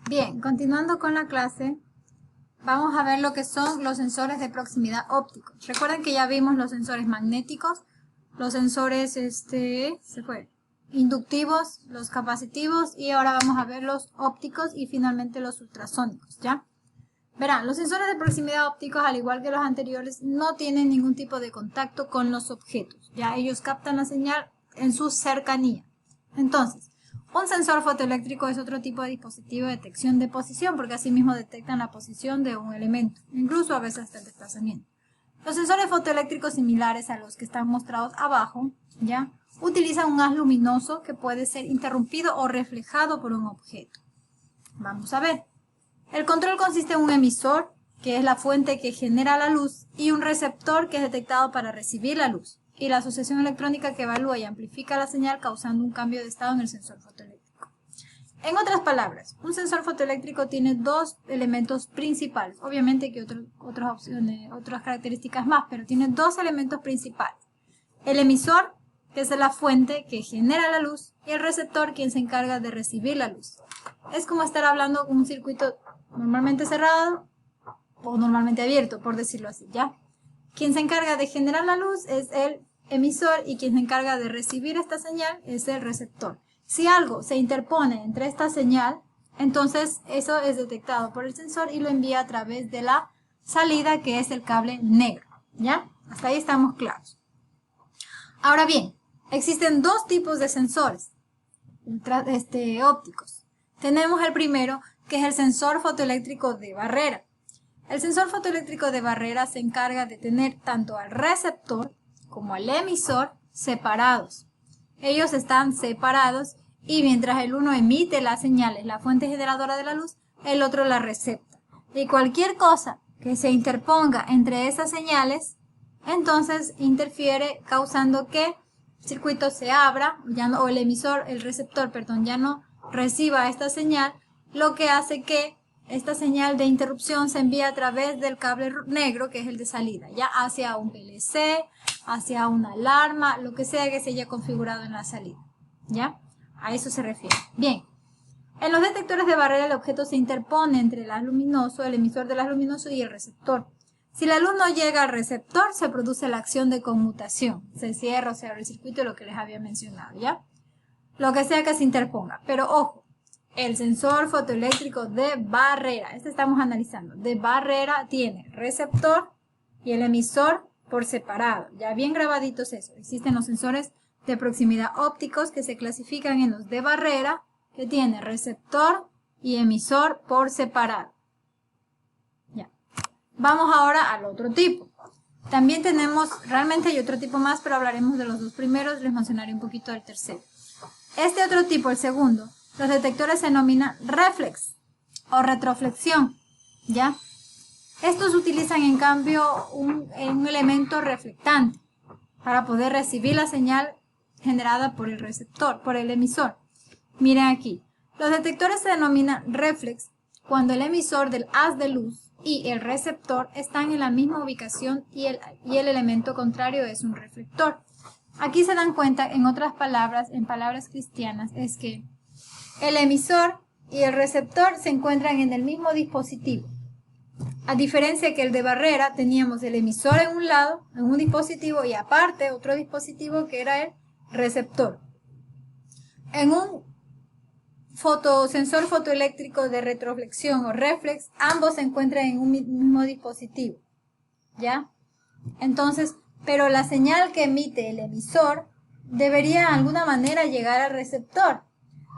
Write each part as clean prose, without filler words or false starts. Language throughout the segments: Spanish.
Bien, continuando con la clase, vamos a ver lo que son los sensores de proximidad ópticos. Recuerden que ya vimos los sensores magnéticos, los sensores inductivos, los capacitivos y ahora vamos a ver los ópticos y finalmente los ultrasónicos, ¿ya? Verán, los sensores de proximidad ópticos, al igual que los anteriores, no tienen ningún tipo de contacto con los objetos, ya ellos captan la señal en su cercanía. Entonces, un sensor fotoeléctrico es otro tipo de dispositivo de detección de posición, porque asimismo detectan la posición de un elemento, incluso a veces hasta el desplazamiento. Los sensores fotoeléctricos similares a los que están mostrados abajo, ¿ya? Utilizan un haz luminoso que puede ser interrumpido o reflejado por un objeto. Vamos a ver. El control consiste en un emisor, que es la fuente que genera la luz, y un receptor que es detectado para recibir la luz, y la asociación electrónica que evalúa y amplifica la señal causando un cambio de estado en el sensor fotoeléctrico. En otras palabras, un sensor fotoeléctrico tiene dos elementos principales, obviamente que otras características más, pero tiene dos elementos principales. El emisor, que es la fuente que genera la luz, y el receptor, quien se encarga de recibir la luz. Es como estar hablando con un circuito normalmente cerrado o normalmente abierto, por decirlo así, ¿ya? Quien se encarga de generar la luz es el emisor y quien se encarga de recibir esta señal es el receptor. Si algo se interpone entre esta señal, entonces eso es detectado por el sensor y lo envía a través de la salida, que es el cable negro, ¿ya? Hasta ahí estamos claros. Ahora bien, existen dos tipos de sensores ópticos. Tenemos el primero, que es el sensor fotoeléctrico de barrera. El sensor fotoeléctrico de barrera se encarga de tener tanto al receptor como al emisor separados. Ellos están separados y mientras el uno emite las señales, la fuente generadora de la luz, el otro la recepta. Y cualquier cosa que se interponga entre esas señales, entonces interfiere causando que el circuito se abra, o el receptor, ya no reciba esta señal, lo que hace que esta señal de interrupción se envía a través del cable negro, que es el de salida, ya hacia un PLC, hacia una alarma, lo que sea que se haya configurado en la salida, ¿ya? A eso se refiere. Bien, en los detectores de barrera el objeto se interpone entre el haz luminoso, el emisor del haz luminoso y el receptor. Si la luz no llega al receptor, se produce la acción de conmutación, se cierra o se abre el circuito, lo que les había mencionado, ¿ya? Lo que sea que se interponga, pero ojo, el sensor fotoeléctrico de barrera, este estamos analizando, de barrera tiene receptor y el emisor por separado, ya bien grabaditos eso. Existen los sensores de proximidad ópticos que se clasifican en los de barrera, que tiene receptor y emisor por separado. Ya. Vamos ahora al otro tipo. También tenemos, realmente hay otro tipo más, pero hablaremos de los dos primeros, les mencionaré un poquito del tercero. Este otro tipo, el segundo, los detectores se denominan reflex o retroflexión, ¿ya? Estos utilizan en cambio un elemento reflectante para poder recibir la señal generada por el receptor, por el emisor. Miren aquí, los detectores se denominan reflex cuando el emisor del haz de luz y el receptor están en la misma ubicación y el elemento contrario es un reflector. Aquí se dan cuenta, en otras palabras, en palabras cristianas, es que el emisor y el receptor se encuentran en el mismo dispositivo. A diferencia que el de barrera, teníamos el emisor en un lado, en un dispositivo, y aparte otro dispositivo que era el receptor. En un sensor fotoeléctrico de retroflexión o reflex, ambos se encuentran en un mismo dispositivo, ¿ya? Entonces, pero la señal que emite el emisor debería de alguna manera llegar al receptor.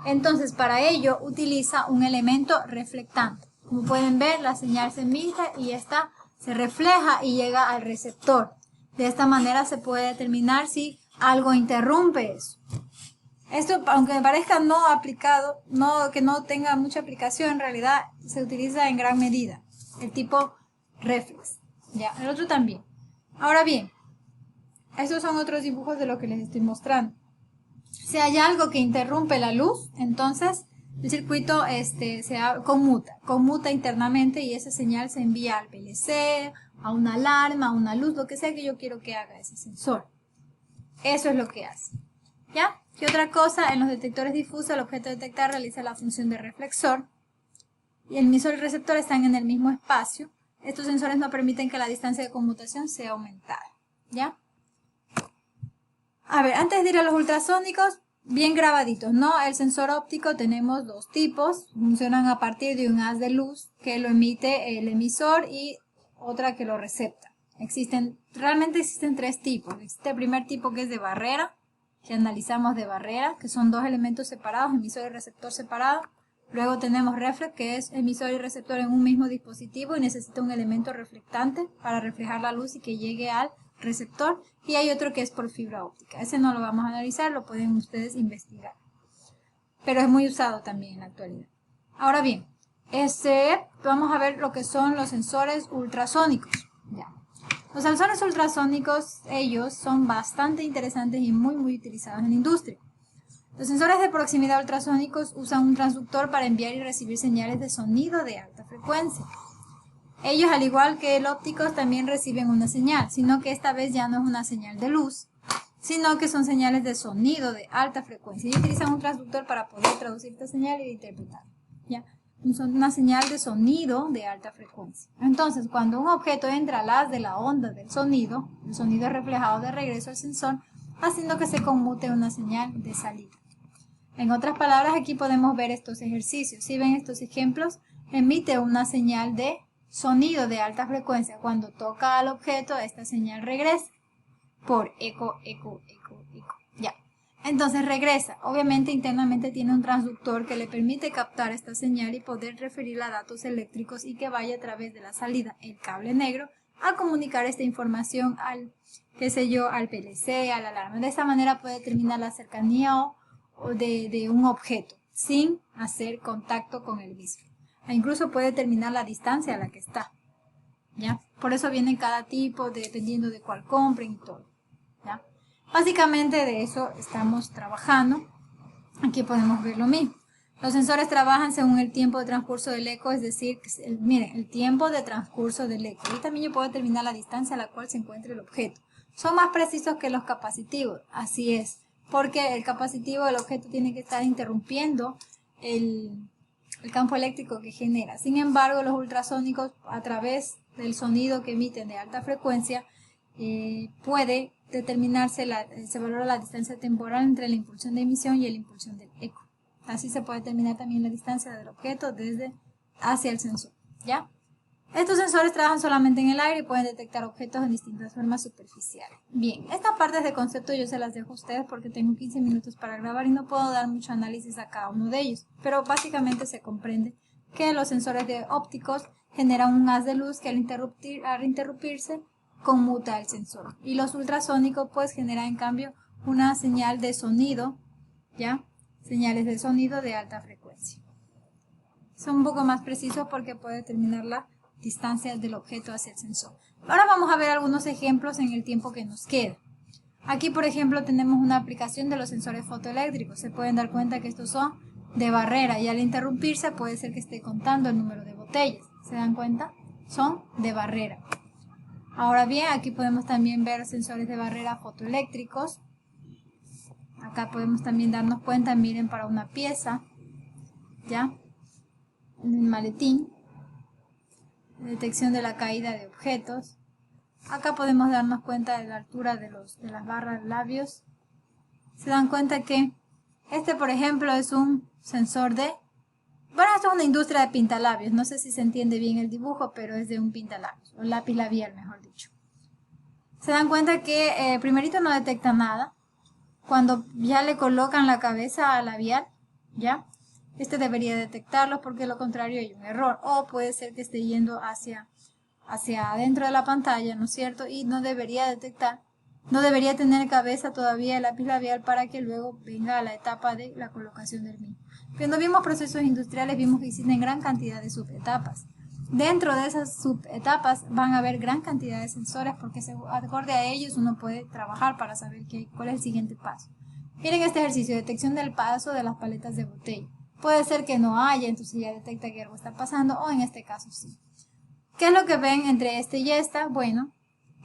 Entonces, para ello utiliza un elemento reflectante. Como pueden ver, la señal se emite y esta se refleja y llega al receptor. De esta manera se puede determinar si algo interrumpe eso. Esto, aunque me parezca no aplicado, que no tenga mucha aplicación, en realidad se utiliza en gran medida. El tipo reflex. Ya, el otro también. Ahora bien, estos son otros dibujos de lo que les estoy mostrando. Si hay algo que interrumpe la luz, entonces el circuito conmuta internamente y esa señal se envía al PLC, a una alarma, a una luz, lo que sea que yo quiero que haga ese sensor. Eso es lo que hace. ¿Ya? ¿Qué otra cosa? En los detectores difusos el objeto a detectar realiza la función de reflexor y el emisor y el receptor están en el mismo espacio, estos sensores no permiten que la distancia de conmutación sea aumentada, ¿ya? A ver, antes de ir a los ultrasónicos, bien grabaditos, ¿no? El sensor óptico tenemos dos tipos, funcionan a partir de un haz de luz que lo emite el emisor y otra que lo recepta. Realmente existen tres tipos. Existe el primer tipo que es de barrera, que analizamos de barrera, que son dos elementos separados, emisor y receptor separado. Luego tenemos reflex, que es emisor y receptor en un mismo dispositivo y necesita un elemento reflectante para reflejar la luz y que llegue al receptor. Y hay otro que es por fibra óptica. Ese no lo vamos a analizar, lo pueden ustedes investigar. Pero es muy usado también en la actualidad. Ahora bien, vamos a ver lo que son los sensores ultrasónicos. Ya. Los sensores ultrasónicos, ellos son bastante interesantes y muy utilizados en la industria. Los sensores de proximidad ultrasónicos usan un transductor para enviar y recibir señales de sonido de alta frecuencia. Ellos, al igual que el ópticos, también reciben una señal, sino que esta vez ya no es una señal de luz, sino que son señales de sonido de alta frecuencia. Y utilizan un transductor para poder traducir esta señal y interpretarla. ¿Ya? Una señal de sonido de alta frecuencia. Entonces, cuando un objeto entra al haz de la onda del sonido, el sonido es reflejado de regreso al sensor, haciendo que se conmute una señal de salida. En otras palabras, aquí podemos ver estos ejercicios. Si ven estos ejemplos, emite una señal de sonido de alta frecuencia. Cuando toca al objeto, esta señal regresa por eco. Ya. Entonces regresa. Obviamente internamente tiene un transductor que le permite captar esta señal y poder referirla a datos eléctricos y que vaya a través de la salida, el cable negro, a comunicar esta información al, al PLC, a la alarma. De esta manera puede determinar la cercanía de un objeto sin hacer contacto con el mismo. E incluso puede determinar la distancia a la que está. ¿Ya? Por eso viene cada tipo, dependiendo de cuál compren y todo. ¿Ya? Básicamente de eso estamos trabajando. Aquí podemos ver lo mismo. Los sensores trabajan según el tiempo de transcurso del eco, es decir, miren, el tiempo de transcurso del eco. Y también yo puedo determinar la distancia a la cual se encuentra el objeto. Son más precisos que los capacitivos, así es, porque el capacitivo del objeto tiene que estar interrumpiendo el campo eléctrico que genera. Sin embargo, los ultrasónicos, a través del sonido que emiten de alta frecuencia, puede determinarse, se valora la distancia temporal entre la impulsión de emisión y la impulsión del eco. Así se puede determinar también la distancia del objeto hacia el sensor, ¿ya? Estos sensores trabajan solamente en el aire y pueden detectar objetos en distintas formas superficiales. Bien, estas partes de concepto yo se las dejo a ustedes porque tengo 15 minutos para grabar y no puedo dar mucho análisis a cada uno de ellos. Pero básicamente se comprende que los sensores de ópticos generan un haz de luz que al interrumpirse conmuta el sensor. Y los ultrasónicos pues generan en cambio una señal de sonido, ¿ya? Señales de sonido de alta frecuencia. Son un poco más precisos porque puede determinar la distancia del objeto hacia el sensor. Ahora vamos a ver algunos ejemplos en el tiempo que nos queda. Aquí, por ejemplo, tenemos una aplicación de los sensores fotoeléctricos. Se pueden dar cuenta que estos son de barrera y al interrumpirse puede ser que esté contando el número de botellas. ¿Se dan cuenta? Son de barrera. Ahora bien, aquí podemos también ver sensores de barrera fotoeléctricos. Acá podemos también darnos cuenta, miren, para una pieza, ¿ya? En el maletín. Detección de la caída de objetos. Acá podemos darnos cuenta de la altura de las barras de labios. Se dan cuenta que por ejemplo, es un sensor bueno, esto es una industria de pintalabios. No sé si se entiende bien el dibujo, pero es de un pintalabios, o lápiz labial, mejor dicho. Se dan cuenta que primerito no detecta nada. Cuando ya le colocan la cabeza al labial, ¿ya? Debería detectarlo porque lo contrario hay un error. O puede ser que esté yendo hacia adentro de la pantalla, ¿no es cierto? Y no debería detectar, no debería tener cabeza todavía el lápiz labial para que luego venga a la etapa de la colocación del mismo. Cuando vimos procesos industriales vimos que existen gran cantidad de subetapas. Dentro de esas subetapas van a haber gran cantidad de sensores porque acorde a ellos uno puede trabajar para saber cuál es el siguiente paso. Miren este ejercicio, detección del paso de las paletas de botella. Puede ser que no haya, entonces ya detecta que algo está pasando, o en este caso sí. ¿Qué es lo que ven entre este y esta? Bueno,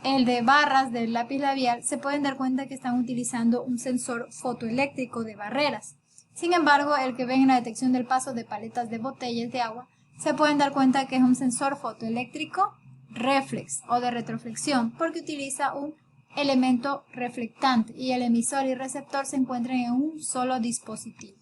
el de barras del lápiz labial, se pueden dar cuenta que están utilizando un sensor fotoeléctrico de barreras. Sin embargo, el que ven en la detección del paso de paletas de botellas de agua se pueden dar cuenta que es un sensor fotoeléctrico reflex o de retroflexión, porque utiliza un elemento reflectante y el emisor y receptor se encuentran en un solo dispositivo.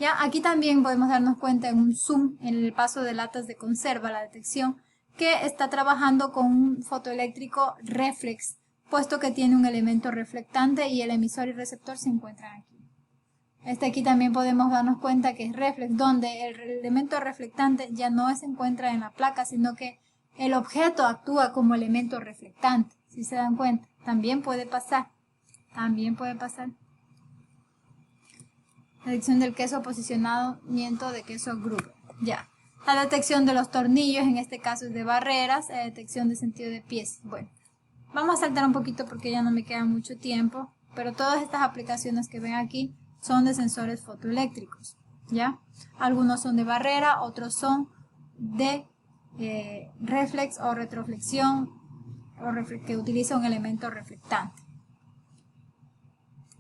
Ya, aquí también podemos darnos cuenta en un zoom, en el paso de latas de conserva, la detección, que está trabajando con un fotoeléctrico reflex, puesto que tiene un elemento reflectante y el emisor y receptor se encuentran aquí. Aquí también podemos darnos cuenta que es reflex, donde el elemento reflectante ya no se encuentra en la placa, sino que el objeto actúa como elemento reflectante. Si se dan cuenta, también puede pasar. La detección del queso, posicionamiento de queso Gruber. Ya. La detección de los tornillos, en este caso es de barreras, la detección de sentido de pies. Bueno, vamos a saltar un poquito porque ya no me queda mucho tiempo, pero todas estas aplicaciones que ven aquí son de sensores fotoeléctricos, ¿ya? Algunos son de barrera, otros son de reflex o retroflexión, que utiliza un elemento reflectante.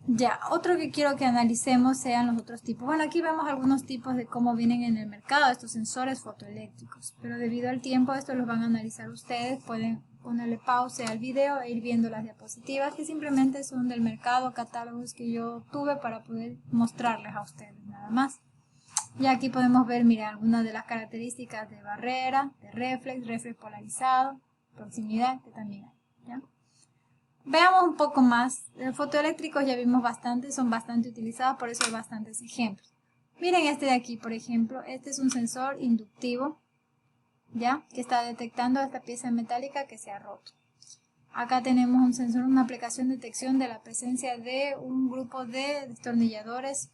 Ya, otro que quiero que analicemos sean los otros tipos. Bueno, aquí vemos algunos tipos de cómo vienen en el mercado estos sensores fotoeléctricos, pero debido al tiempo esto los van a analizar ustedes. Pueden ponerle pausa al video e ir viendo las diapositivas que simplemente son del mercado, catálogos que yo tuve para poder mostrarles a ustedes nada más. Y aquí podemos ver, miren, algunas de las características de barrera, de reflex polarizado, proximidad, que también hay, ¿ya? Veamos un poco más. De fotoeléctricos ya vimos bastante, son bastante utilizados, por eso hay bastantes ejemplos. Miren este de aquí, por ejemplo, este es un sensor inductivo, ¿ya? Que está detectando esta pieza metálica que se ha roto. Acá tenemos un sensor, una aplicación de detección de la presencia de un grupo de destornilladores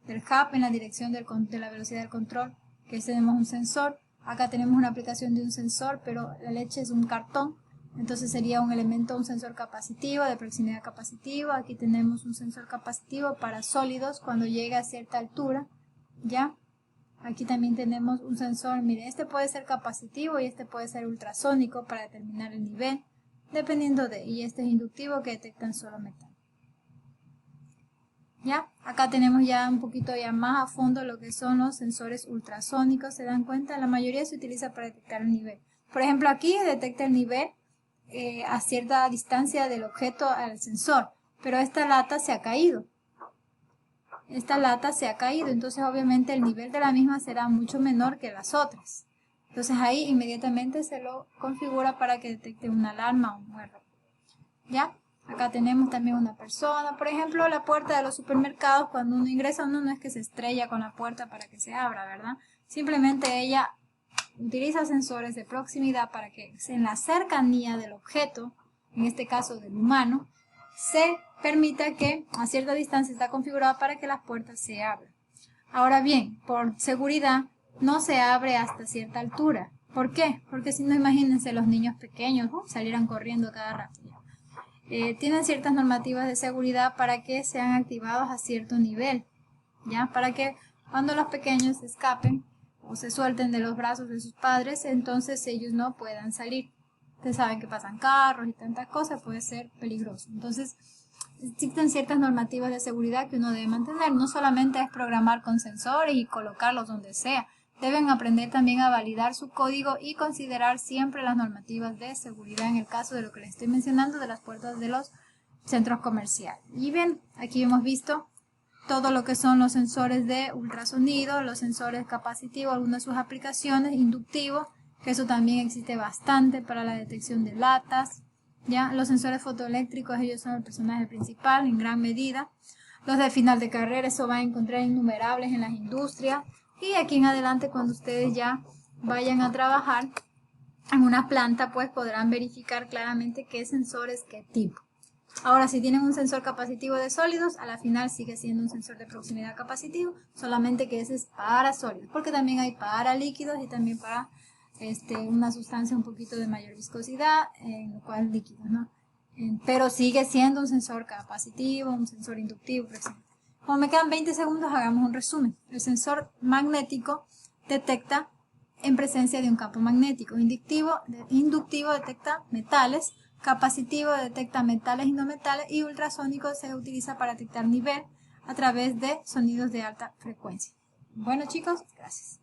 del hub en la dirección de la velocidad del control, que tenemos un sensor. Acá tenemos una aplicación de un sensor, pero la leche es un cartón. Entonces sería un elemento, un sensor capacitivo, de proximidad capacitivo. Aquí tenemos un sensor capacitivo para sólidos cuando llega a cierta altura, ¿ya? Aquí también tenemos un sensor, mire, este puede ser capacitivo y este puede ser ultrasónico para determinar el nivel, dependiendo de, y este es inductivo que detectan solo metal. ¿Ya? Acá tenemos ya un poquito ya más a fondo lo que son los sensores ultrasónicos, ¿se dan cuenta? La mayoría se utiliza para detectar el nivel. Por ejemplo, aquí detecta el nivel a cierta distancia del objeto al sensor, pero esta lata se ha caído. Entonces obviamente el nivel de la misma será mucho menor que las otras. Entonces ahí inmediatamente se lo configura para que detecte una alarma o un error. ¿Ya? Acá tenemos también una persona, por ejemplo, la puerta de los supermercados, cuando uno ingresa, uno no es que se estrella con la puerta para que se abra, ¿verdad? Simplemente ella utiliza sensores de proximidad para que en la cercanía del objeto, en este caso del humano, se permita que a cierta distancia está configurada para que las puertas se abran. Ahora bien, por seguridad, no se abre hasta cierta altura. ¿Por qué? Porque si no, imagínense los niños pequeños salieran corriendo cada rato. Tienen ciertas normativas de seguridad para que sean activados a cierto nivel, ¿ya? Para que cuando los pequeños escapen o se suelten de los brazos de sus padres, entonces ellos no puedan salir. Ustedes saben que pasan carros y tantas cosas, puede ser peligroso. Entonces, existen ciertas normativas de seguridad que uno debe mantener. No solamente es programar con sensores y colocarlos donde sea. Deben aprender también a validar su código y considerar siempre las normativas de seguridad en el caso de lo que les estoy mencionando de las puertas de los centros comerciales. Y bien, aquí hemos visto todo lo que son los sensores de ultrasonido, los sensores capacitivos, algunas de sus aplicaciones, inductivos, que eso también existe bastante para la detección de latas. ¿Ya? Los sensores fotoeléctricos, ellos son el personaje principal en gran medida. Los de final de carrera, eso va a encontrar innumerables en las industrias. Y aquí en adelante, cuando ustedes ya vayan a trabajar en una planta, pues podrán verificar claramente qué sensores, qué tipo. Ahora, si tienen un sensor capacitivo de sólidos, a la final sigue siendo un sensor de proximidad capacitivo, solamente que ese es para sólidos, porque también hay para líquidos y también para una sustancia un poquito de mayor viscosidad, en lo cual líquidos, ¿no? Pero sigue siendo un sensor capacitivo, un sensor inductivo, por ejemplo. Como me quedan 20 segundos, hagamos un resumen. El sensor magnético detecta en presencia de un campo magnético. Inductivo detecta metales. Capacitivo detecta metales y no metales. Y ultrasónico se utiliza para detectar nivel a través de sonidos de alta frecuencia. Bueno, chicos, gracias.